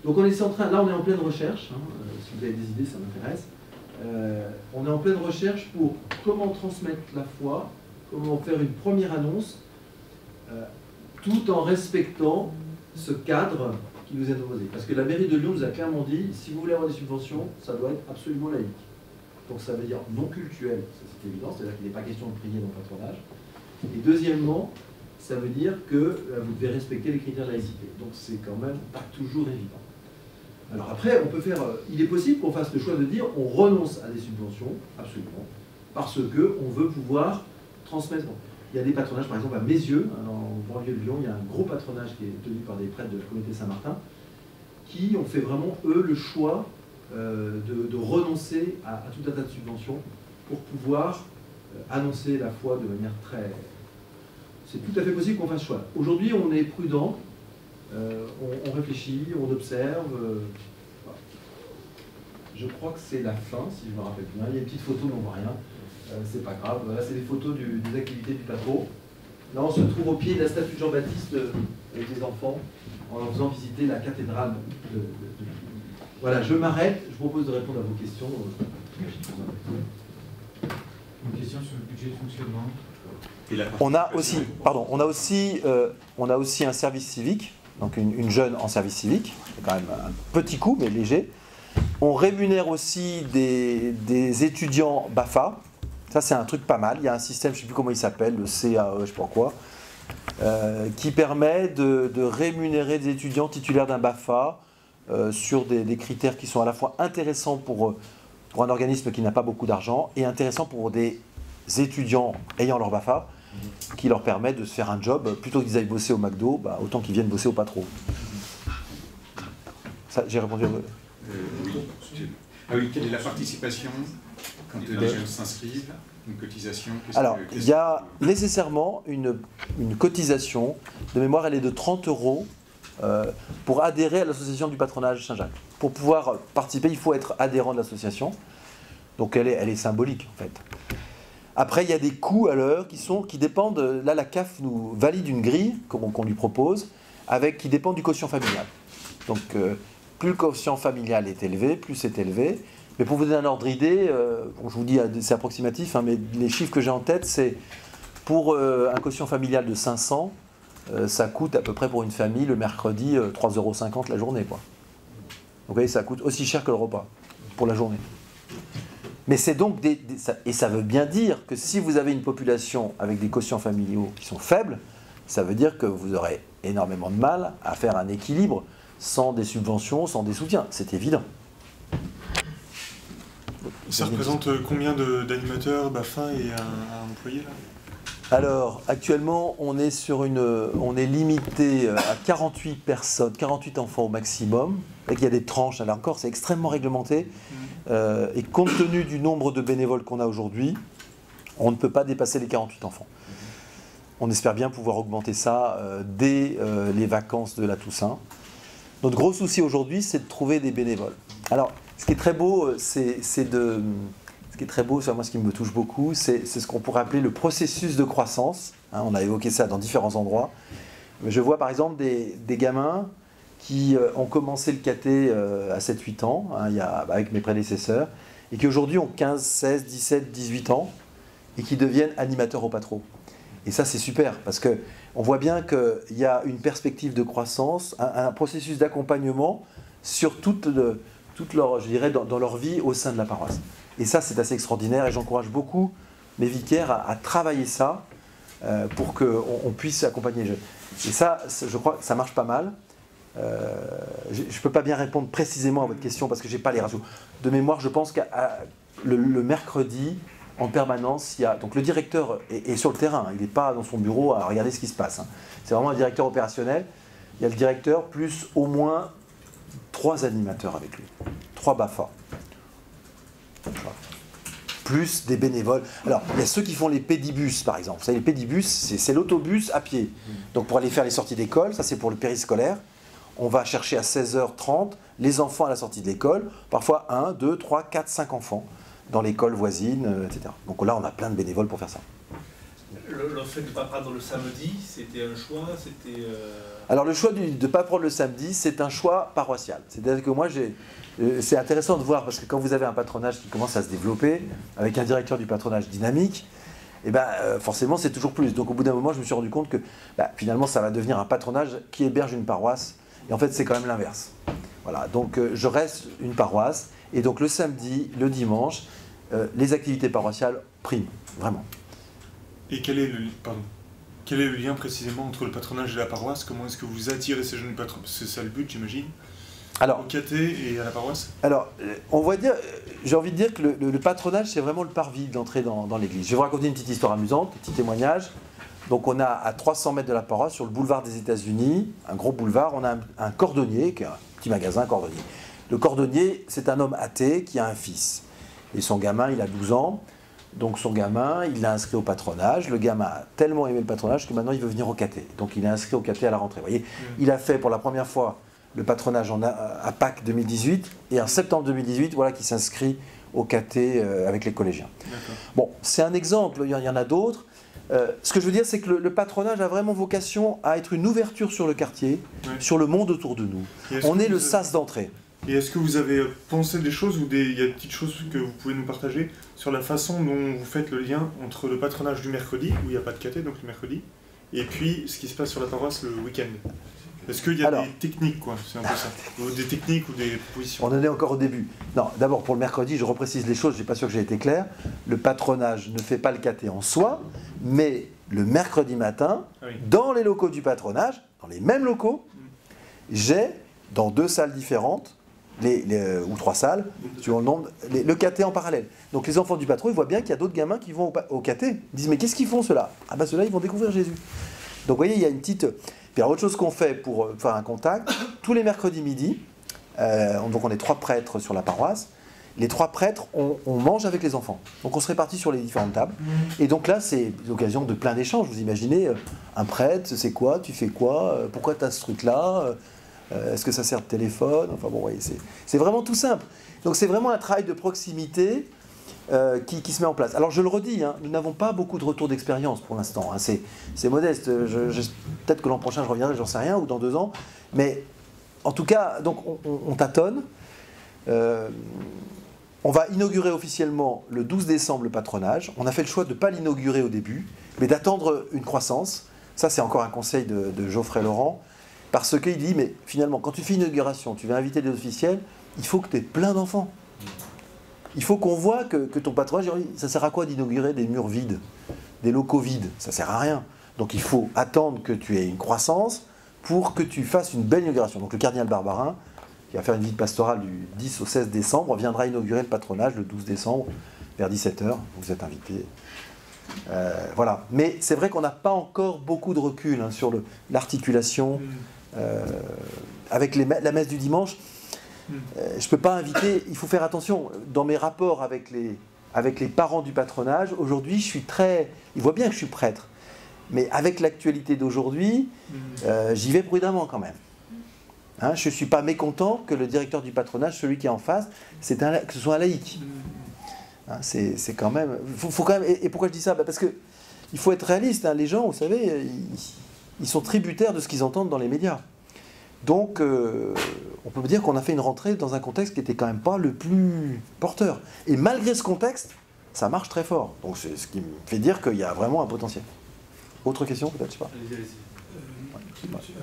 Donc on est en train, là on est en pleine recherche, hein, si vous avez des idées, ça m'intéresse. On est en pleine recherche pour comment transmettre la foi, comment faire une première annonce, tout en respectant ce cadre qui nous est imposé. Parce que la mairie de Lyon nous a clairement dit, si vous voulez avoir des subventions, ça doit être absolument laïque. Donc ça veut dire non cultuel, c'est évident, c'est-à-dire qu'il n'est pas question de prier dans le patronage. Et deuxièmement, ça veut dire que vous devez respecter les critères de laïcité. Donc c'est quand même pas toujours évident. Alors après, on peut faire, il est possible qu'on fasse le choix de dire on renonce à des subventions, absolument, parce qu'on veut pouvoir transmettre. Bon, il y a des patronages, par exemple à Mézieux, hein, en banlieue de Lyon, il y a un gros patronage qui est tenu par des prêtres de la communauté Saint-Martin, qui ont fait vraiment, eux, le choix de renoncer à tout un tas de subventions pour pouvoir annoncer la foi de manière très... C'est tout à fait possible qu'on fasse ce choix. Aujourd'hui, on est prudent, on réfléchit, on observe. Voilà. Je crois que c'est la fin, si je me rappelle bien. Il y a une petite photo, mais on ne voit rien. C'est pas grave. Là, c'est des photos des activités du patron. Là, on se trouve au pied de la statue de Jean-Baptiste avec les enfants, en leur faisant visiter la cathédrale de Voilà, je m'arrête. Je vous propose de répondre à vos questions. Une question sur le budget de fonctionnement. On a aussi un service civique, donc une jeune en service civique, c'est quand même un petit coût, mais léger. On rémunère aussi des étudiants BAFA. Ça, c'est un truc pas mal. Il y a un système, je ne sais plus comment il s'appelle, le CAE, je ne sais pas quoi, qui permet de rémunérer des étudiants titulaires d'un BAFA sur des critères qui sont à la fois intéressants pour un organisme qui n'a pas beaucoup d'argent et intéressants pour des étudiants ayant leur BAFA, qui leur permet de se faire un job, plutôt qu'ils aillent bosser au McDo, autant qu'ils viennent bosser au Patro. Ça, j'ai répondu à vous. Oui. Ah oui, quelle est la participation quand les jeunes s'inscrivent? Une cotisation? Alors, il y a nécessairement une cotisation. De mémoire, elle est de 30 € pour adhérer à l'association du patronage Saint-Jacques. Pour pouvoir participer, il faut être adhérent de l'association. Donc, elle est symbolique, en fait. Après, il y a des coûts à l'heure qui dépendent. Là, la CAF nous valide une grille qu'on lui propose, qui dépend du quotient familial. Donc, plus le quotient familial est élevé, plus c'est élevé. Mais pour vous donner un ordre d'idée, bon, je vous dis, c'est approximatif, hein, mais les chiffres que j'ai en tête, c'est pour un quotient familial de 500, ça coûte à peu près pour une famille le mercredi 3,50 € la journée, quoi. Donc vous voyez, ça coûte aussi cher que le repas pour la journée. Mais c'est donc et ça veut bien dire que si vous avez une population avec des quotients familiaux qui sont faibles, ça veut dire que vous aurez énormément de mal à faire un équilibre sans des subventions, sans des soutiens. C'est évident. Ça représente combien d'animateurs, BAFA et un employé là? Alors, actuellement, on est limité à 48 personnes, 48 enfants au maximum. Et qu'il y a des tranches, là encore, c'est extrêmement réglementé. Et compte tenu du nombre de bénévoles qu'on a aujourd'hui, on ne peut pas dépasser les 48 enfants. On espère bien pouvoir augmenter ça dès les vacances de la Toussaint. Notre gros souci aujourd'hui, c'est de trouver des bénévoles. Alors, ce qui est très beau, ce qui est très beau, moi ce qui me touche beaucoup, c'est ce qu'on pourrait appeler le processus de croissance. Hein, on a évoqué ça dans différents endroits. Je vois par exemple des gamins qui ont commencé le caté à 7-8 ans, hein, avec mes prédécesseurs, et qui aujourd'hui ont 15, 16, 17, 18 ans, et qui deviennent animateurs au patro. Et ça c'est super, parce qu'on voit bien qu'il y a une perspective de croissance, un processus d'accompagnement sur toute leur, je dirais, dans leur vie au sein de la paroisse. Et ça c'est assez extraordinaire, et j'encourage beaucoup mes vicaires à travailler ça pour qu'on puisse accompagner les jeunes. Et ça, je crois que ça marche pas mal. Je ne peux pas bien répondre précisément à votre question parce que je n'ai pas les ratios. De mémoire, je pense que le mercredi, en permanence, il y a... Donc le directeur est sur le terrain, il n'est pas dans son bureau à regarder ce qui se passe. Hein. C'est vraiment un directeur opérationnel. Il y a le directeur plus au moins 3 animateurs avec lui. 3 BAFA. Plus des bénévoles. Alors, il y a ceux qui font les pédibus, par exemple. Vous savez, les pédibus, c'est l'autobus à pied. Donc pour aller faire les sorties d'école, ça c'est pour le périscolaire. On va chercher à 16h30 les enfants à la sortie de l'école, parfois 1, 2, 3, 4, 5 enfants dans l'école voisine, etc. Donc là, on a plein de bénévoles pour faire ça. Le fait de ne pas prendre le samedi, c'était un choix, c'était... Alors le choix de ne pas prendre le samedi, c'est un choix paroissial. C'est-à-dire que moi, c'est intéressant de voir, parce que quand vous avez un patronage qui commence à se développer, avec un directeur du patronage dynamique, et forcément, c'est toujours plus. Donc au bout d'un moment, je me suis rendu compte que finalement, ça va devenir un patronage qui héberge une paroisse. Et en fait, c'est quand même l'inverse. Voilà, donc je reste une paroisse, et donc le samedi, le dimanche, les activités paroissiales priment, vraiment. Et quel est le lien précisément entre le patronage et la paroisse? Comment est-ce que vous attirez ces jeunes patrons? C'est ça le but, j'imagine. Alors, au caté et à la paroisse? Alors, on va dire, j'ai envie de dire que le patronage, c'est vraiment le parvis d'entrée dans l'église. Je vais vous raconter une petite histoire amusante, un petit témoignage. Donc on a à 300 mètres de la paroisse, sur le boulevard des États-Unis, un gros boulevard, on a un cordonnier, qui est un petit magasin cordonnier. Le cordonnier, c'est un homme athée qui a un fils. Et son gamin, il a 12 ans. Donc son gamin, il l'a inscrit au patronage. Le gamin a tellement aimé le patronage que maintenant il veut venir au caté. Donc il est inscrit au caté à la rentrée. Vous voyez, il a fait pour la première fois le patronage à Pâques 2018. Et en septembre 2018, voilà qu'il s'inscrit au caté avec les collégiens. Bon, c'est un exemple, il y en a d'autres. Ce que je veux dire, c'est que le patronage a vraiment vocation à être une ouverture sur le quartier, sur le monde autour de nous. On est le sas d'entrée. Et est-ce que vous avez pensé des choses ou il y a des petites choses que vous pouvez nous partager sur la façon dont vous faites le lien entre le patronage du mercredi, où il n'y a pas de caté, donc le mercredi, et puis ce qui se passe sur la paroisse le week-end? Est-ce qu'il y a des techniques, quoi? C'est un peu ça. Ou des techniques ou des propositions? On en est encore au début. Non, d'abord pour le mercredi, je reprécise les choses, je ne suis pas sûr que j'ai été clair. Le patronage ne fait pas le caté en soi, mais le mercredi matin, dans les locaux du patronage, dans les mêmes locaux, j'ai, dans 2 salles différentes, ou 3 salles, suivant le nombre, le caté en parallèle. Donc les enfants du patron, ils voient bien qu'il y a d'autres gamins qui vont au caté. Ils disent, mais qu'est-ce qu'ils font ceux-là? Ah ben ceux-là, ils vont découvrir Jésus. Donc vous voyez, il y a une petite... Puis alors, autre chose qu'on fait pour faire un contact, tous les mercredis midi, donc on est 3 prêtres sur la paroisse, les 3 prêtres, on mange avec les enfants. Donc on se répartit sur les différentes tables. Et donc là, c'est l'occasion de plein d'échanges. Vous imaginez, un prêtre, c'est quoi? Tu fais quoi? Pourquoi tu as ce truc-là? Est-ce que ça sert de téléphone? Enfin bon, voyez, c'est vraiment tout simple. Donc c'est vraiment un travail de proximité qui se met en place. Alors je le redis, nous n'avons pas beaucoup de retours d'expérience pour l'instant. C'est modeste. Peut-être que l'an prochain je reviendrai, j'en sais rien, ou dans 2 ans. Mais en tout cas, donc on tâtonne. On va inaugurer officiellement le 12 décembre le patronage. On a fait le choix de ne pas l'inaugurer au début, mais d'attendre une croissance. Ça, c'est encore un conseil de Geoffrey Laurent, parce qu'il dit, mais finalement, quand tu fais une inauguration, tu vas inviter des officiels, il faut que tu aies plein d'enfants. Il faut qu'on voit que ton patronage, ça sert à quoi d'inaugurer des murs vides, des locaux vides? Ça ne sert à rien. Donc il faut attendre que tu aies une croissance pour que tu fasses une belle inauguration. Donc le cardinal Barbarin, qui va faire une visite pastorale du 10 au 16 décembre, viendra inaugurer le patronage le 12 décembre vers 17h. Vous êtes invités. Voilà. Mais c'est vrai qu'on n'a pas encore beaucoup de recul sur l'articulation avec la messe du dimanche. Je ne peux pas inviter, il faut faire attention. Dans mes rapports avec les parents du patronage, aujourd'hui, je suis très... Ils voient bien que je suis prêtre. Mais avec l'actualité d'aujourd'hui, j'y vais prudemment quand même. Hein, je ne suis pas mécontent que le directeur du patronage, celui qui est en face, que ce soit un laïc. Hein, c'est quand même... Faut quand même et pourquoi je dis ça? Parce qu'il faut être réaliste. Hein, les gens, vous savez, ils sont tributaires de ce qu'ils entendent dans les médias. Donc, on peut dire qu'on a fait une rentrée dans un contexte qui n'était quand même pas le plus porteur. Et malgré ce contexte, ça marche très fort. Donc, c'est ce qui me fait dire qu'il y a vraiment un potentiel. Autre question, peut-être, je sais pas. Allez-y.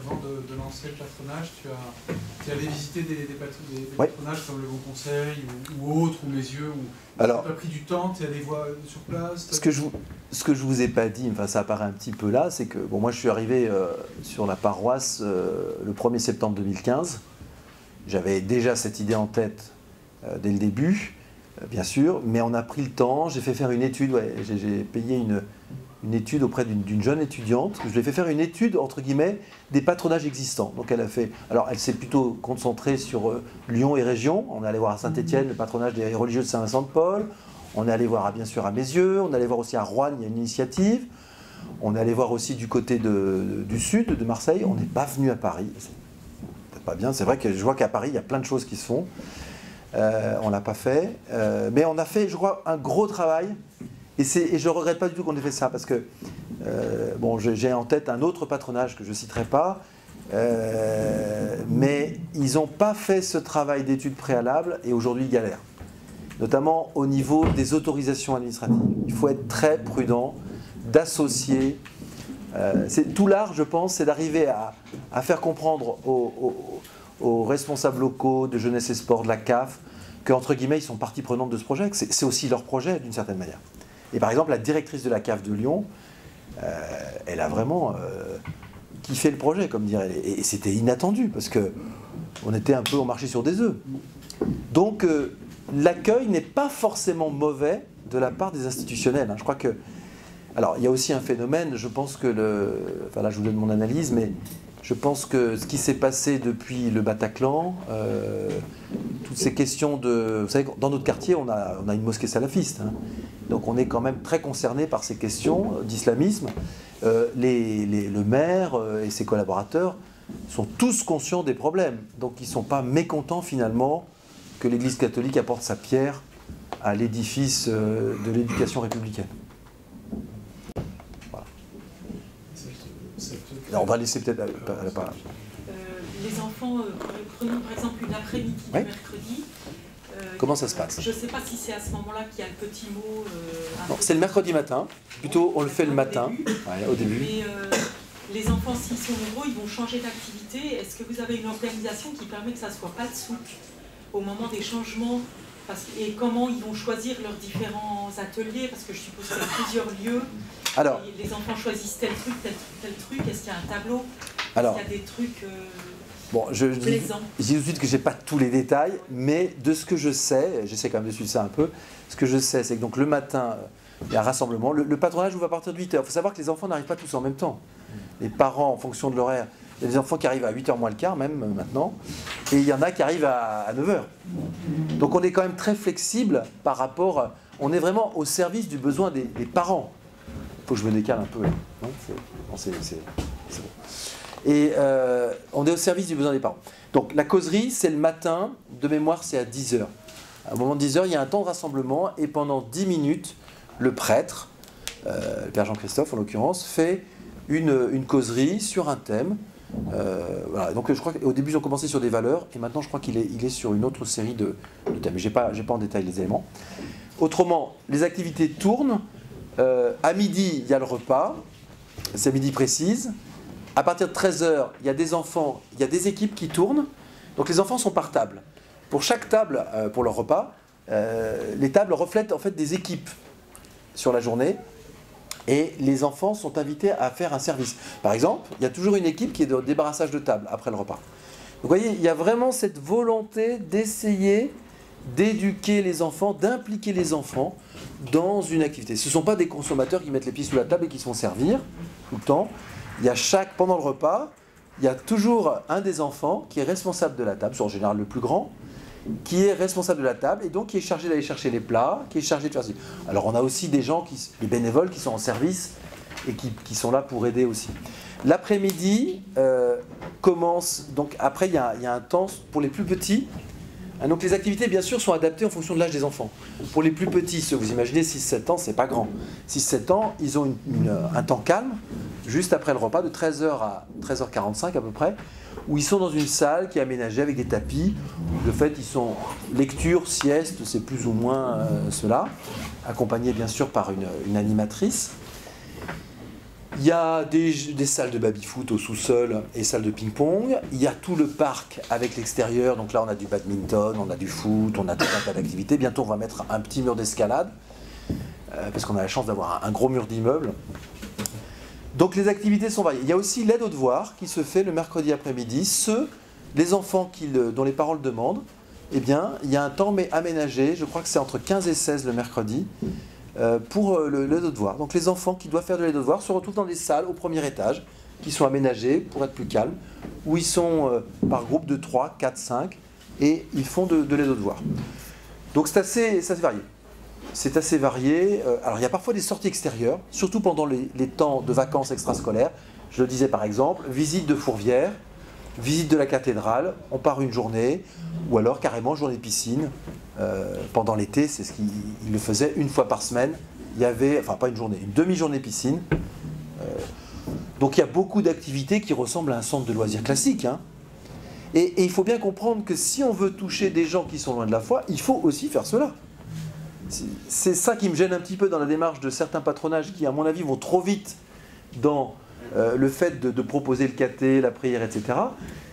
Avant de lancer le patronage, tu es allé visiter des patronages comme le Bon Conseil ou autres, ou Mes Yeux, ou alors, tu as pris du temps, tu es allé voir sur place. Ce que je vous ai pas dit, enfin ça apparaît un petit peu là, c'est que bon, moi je suis arrivé sur la paroisse le 1er septembre 2015. J'avais déjà cette idée en tête dès le début, bien sûr, mais on a pris le temps, j'ai fait faire une étude, j'ai payé une étude auprès d'une jeune étudiante. Je lui ai fait faire une étude, entre guillemets, des patronages existants. Donc elle s'est plutôt concentrée sur Lyon et région. On est allé voir à Saint-Étienne le patronage des religieux de Saint-Vincent-de-Paul. On est allé voir bien sûr à Mes Yeux. On est allé voir aussi à Roanne, il y a une initiative. On est allé voir aussi du côté du sud, de Marseille. On n'est pas venu à Paris. C'est pas bien. C'est vrai que je vois qu'à Paris, il y a plein de choses qui se font. On ne l'a pas fait. Mais on a fait, je crois, un gros travail. Et je ne regrette pas du tout qu'on ait fait ça, parce que j'ai en tête un autre patronage que je ne citerai pas, mais ils n'ont pas fait ce travail d'études préalables et aujourd'hui ils galèrent. Notamment au niveau des autorisations administratives. Il faut être très prudent, d'associer. Tout l'art, je pense, c'est d'arriver à faire comprendre aux responsables locaux de jeunesse et sport, de la CAF, qu'entre guillemets ils sont partie prenante de ce projet, que c'est aussi leur projet d'une certaine manière. Et par exemple, la directrice de la CAF de Lyon, elle a vraiment kiffé le projet, comme dirait. Et c'était inattendu, parce qu'on était un peu, on marchait sur des œufs. Donc, l'accueil n'est pas forcément mauvais de la part des institutionnels. Hein. Je crois que... Alors, il y a aussi un phénomène, je pense que Enfin là, je vous donne mon analyse, mais je pense que ce qui s'est passé depuis le Bataclan, toutes ces questions de... Vous savez, dans notre quartier, on a une mosquée salafiste. Hein. Donc on est quand même très concerné par ces questions d'islamisme. Le maire et ses collaborateurs sont tous conscients des problèmes. Donc ils ne sont pas mécontents finalement que l'Église catholique apporte sa pierre à l'édifice de l'éducation républicaine. Voilà. Alors, on va laisser peut-être la parole. Les enfants, prenons par exemple une après-midi du mercredi. Comment ça se passe? Je ne sais pas si c'est à ce moment-là qu'il y a le petit mot... Non, c'est le mercredi matin. Plutôt, on le fait le matin, au début. Mais les enfants, s'ils sont nombreux, ils vont changer d'activité. Est-ce que vous avez une organisation qui permet que ça ne soit pas de souk au moment des changements? Et comment ils vont choisir leurs différents ateliers? Parce que je suppose qu'il y a plusieurs lieux. Alors, les enfants choisissent tel truc, tel truc. Est-ce qu'il y a un tableau? Alors, est-ce qu'il y a des trucs... Bon, je dis tout de suite que je n'ai pas tous les détails, mais de ce que je sais, j'essaie quand même de suivre ça un peu, ce que je sais, c'est que donc le matin, il y a un rassemblement. Le patronage ouvre à partir de 8h. Il faut savoir que les enfants n'arrivent pas tous en même temps. Les parents, en fonction de l'horaire, il y a des enfants qui arrivent à 8h moins le quart, même maintenant, et il y en a qui arrivent à 9h. Donc on est quand même très flexible par rapport... On est vraiment au service du besoin des parents. Il faut que je me décale un peu. C'est bon. Et on est au service du besoin des parents. Donc la causerie, c'est le matin, de mémoire, c'est à 10h. À un moment de 10h, il y a un temps de rassemblement et pendant 10 minutes, le prêtre, le père Jean-Christophe en l'occurrence, fait une causerie sur un thème Voilà. Donc je crois qu'au début ils ont commencé sur des valeurs et maintenant je crois qu'il est sur une autre série de thèmes. Je n'ai pas en détail les éléments. Autrement, les activités tournent. À midi, il y a le repas. C'est midi précise. À partir de 13h, il y a des enfants, il y a des équipes qui tournent. Donc les enfants sont par table. Pour chaque table, pour leur repas, les tables reflètent en fait des équipes sur la journée. Et les enfants sont invités à faire un service. Par exemple, il y a toujours une équipe qui est de débarrassage de table après le repas. Donc vous voyez, il y a vraiment cette volonté d'essayer d'éduquer les enfants, d'impliquer les enfants dans une activité. Ce ne sont pas des consommateurs qui mettent les pieds sous la table et qui se font servir tout le temps. Il y a pendant le repas, il y a toujours un des enfants qui est responsable de la table, c'est en général le plus grand, qui est responsable de la table et donc qui est chargé d'aller chercher les plats, qui est chargé de faire ci. Alors on a aussi des gens, des bénévoles qui sont en service et qui sont là pour aider aussi. L'après-midi commence, donc après il y a un temps pour les plus petits. Donc les activités bien sûr sont adaptées en fonction de l'âge des enfants. Pour les plus petits, ceux vous imaginez 6-7 ans, c'est pas grand. 6-7 ans, ils ont un temps calme, juste après le repas, de 13h à 13h45 à peu près, où ils sont dans une salle qui est aménagée avec des tapis. De fait, ils sont lecture, sieste, c'est plus ou moins cela, accompagnés bien sûr par une animatrice. Il y a des salles de baby-foot au sous-sol et salles de ping-pong. Il y a tout le parc avec l'extérieur. Donc là, on a du badminton, on a du foot, on a tout un tas d'activités. Bientôt, on va mettre un petit mur d'escalade, parce qu'on a la chance d'avoir un gros mur d'immeuble. Donc les activités sont variées. Il y a aussi l'aide aux devoirs qui se fait le mercredi après-midi. Les enfants dont les parents le demandent, eh bien, il y a un temps aménagé, je crois que c'est entre 15 et 16 le mercredi, pour l'aide aux devoirs. Donc les enfants qui doivent faire de l'aide aux devoirs se retrouvent dans des salles au premier étage, qui sont aménagées pour être plus calmes, où ils sont par groupe de 3, 4, 5, et ils font de l'aide aux devoirs. Donc c'est assez varié. C'est assez varié. Alors il y a parfois des sorties extérieures, surtout pendant les temps de vacances extrascolaires. Je le disais par exemple, visite de Fourvière, visite de la cathédrale, on part une journée, ou alors carrément journée piscine. Pendant l'été, c'est ce qu'il le faisait une fois par semaine. Il y avait, enfin pas une journée, une demi-journée piscine. Donc il y a beaucoup d'activités qui ressemblent à un centre de loisirs classique. Hein. Et il faut bien comprendre que si on veut toucher des gens qui sont loin de la foi, il faut aussi faire cela. C'est ça qui me gêne un petit peu dans la démarche de certains patronages qui, à mon avis, vont trop vite dans le fait de proposer le caté, la prière, etc.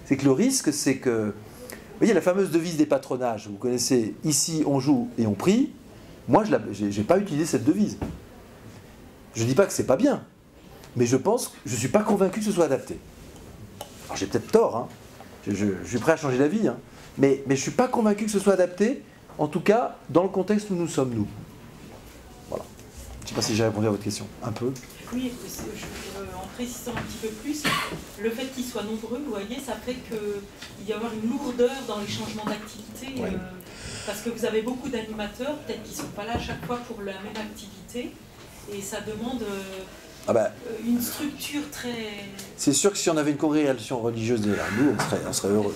C'est que le risque, c'est que... Vous voyez, la fameuse devise des patronages, vous connaissez, ici on joue et on prie. Moi, je n'ai pas utilisé cette devise. Je ne dis pas que c'est pas bien, mais je suis pas convaincu que ce soit adapté. Alors j'ai peut-être tort, hein. Je suis prêt à changer d'avis, hein. Mais je ne suis pas convaincu que ce soit adapté, en tout cas dans le contexte où nous sommes, nous. Voilà. Je ne sais pas si j'ai répondu à votre question. Un peu. Oui, en précisant un petit peu plus, le fait qu'ils soient nombreux, vous voyez, ça fait qu'il y a une lourdeur dans les changements d'activité, oui. Parce que vous avez beaucoup d'animateurs, peut-être qu'ils ne sont pas là à chaque fois pour la même activité, et ça demande une structure très... C'est sûr que si on avait une congrégation religieuse derrière nous, on serait heureux.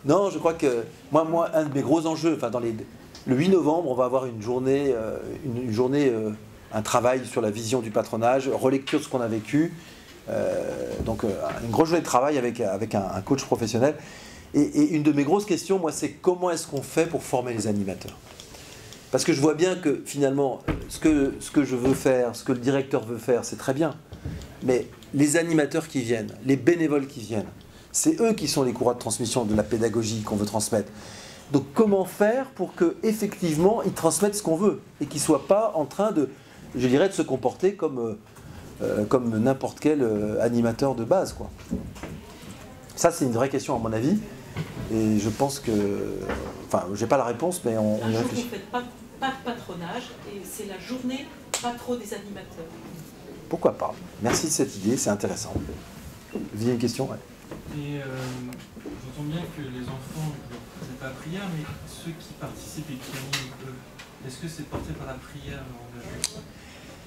Non, je crois que moi, un de mes gros enjeux, le 8 novembre, on va avoir une journée, un travail sur la vision du patronage, relecture de ce qu'on a vécu, donc une grosse journée de travail avec un coach professionnel. Et une de mes grosses questions, moi, c'est comment est-ce qu'on fait pour former les animateurs ? Parce que je vois bien que finalement, ce que je veux faire, ce que le directeur veut faire, c'est très bien. Mais les animateurs qui viennent, les bénévoles qui viennent, c'est eux qui sont les courroies de transmission de la pédagogie qu'on veut transmettre. Donc comment faire pour qu'effectivement ils transmettent ce qu'on veut et qu'ils ne soient pas en train de se comporter comme n'importe quel animateur de base, quoi. Ça, c'est une vraie question à mon avis. Et je pense que... Enfin, j'ai pas la réponse, mais on y réfléchit. Vous ne faites pas de patronage et c'est la journée pas trop des animateurs. Pourquoi pas? Merci de cette idée, c'est intéressant. Vous avez une question? Ouais. Et j'entends bien que les enfants ne faisaient pas prière, mais ceux qui participent et qui animent, est-ce que c'est porté par la prière engagée?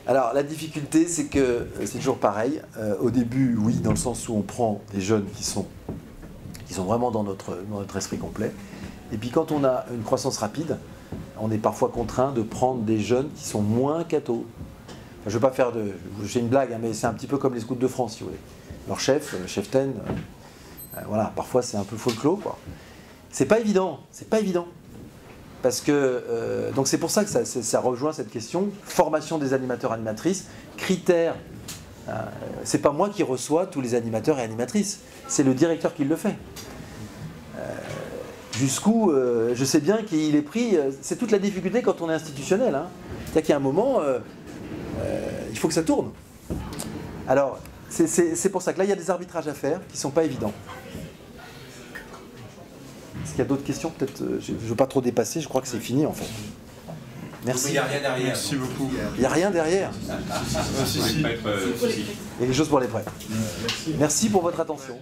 Alors la difficulté, c'est que c'est toujours pareil. Au début, oui, dans le sens où on prend des jeunes qui sont vraiment dans notre esprit complet. Et puis quand on a une croissance rapide, on est parfois contraint de prendre des jeunes qui sont moins cathos. je ne veux pas faire de... J'ai une blague, hein, mais c'est un petit peu comme les scouts de France, si vous voulez. Leur chef, le cheftain, voilà, parfois c'est un peu folklore, quoi. C'est pas évident, c'est pas évident. Parce que, donc c'est pour ça que ça rejoint cette question, formation des animateurs, animatrices, critères. C'est pas moi qui reçois tous les animateurs et animatrices, c'est le directeur qui le fait. Jusqu'où, je sais bien qu'il est pris, c'est toute la difficulté quand on est institutionnel. Hein. C'est-à-dire qu'il y a un moment, il faut que ça tourne. Alors, c'est pour ça que là, il y a des arbitrages à faire qui ne sont pas évidents. Est-ce qu'il y a d'autres questions? Peut-être, je ne veux pas trop dépasser, je crois que c'est fini en fait. Merci. Il n'y a rien derrière. Merci beaucoup. Il n'y a rien derrière. Il y a quelque chose pour les prêtres. Il y a quelque chose pour les prêtres. Merci pour votre attention.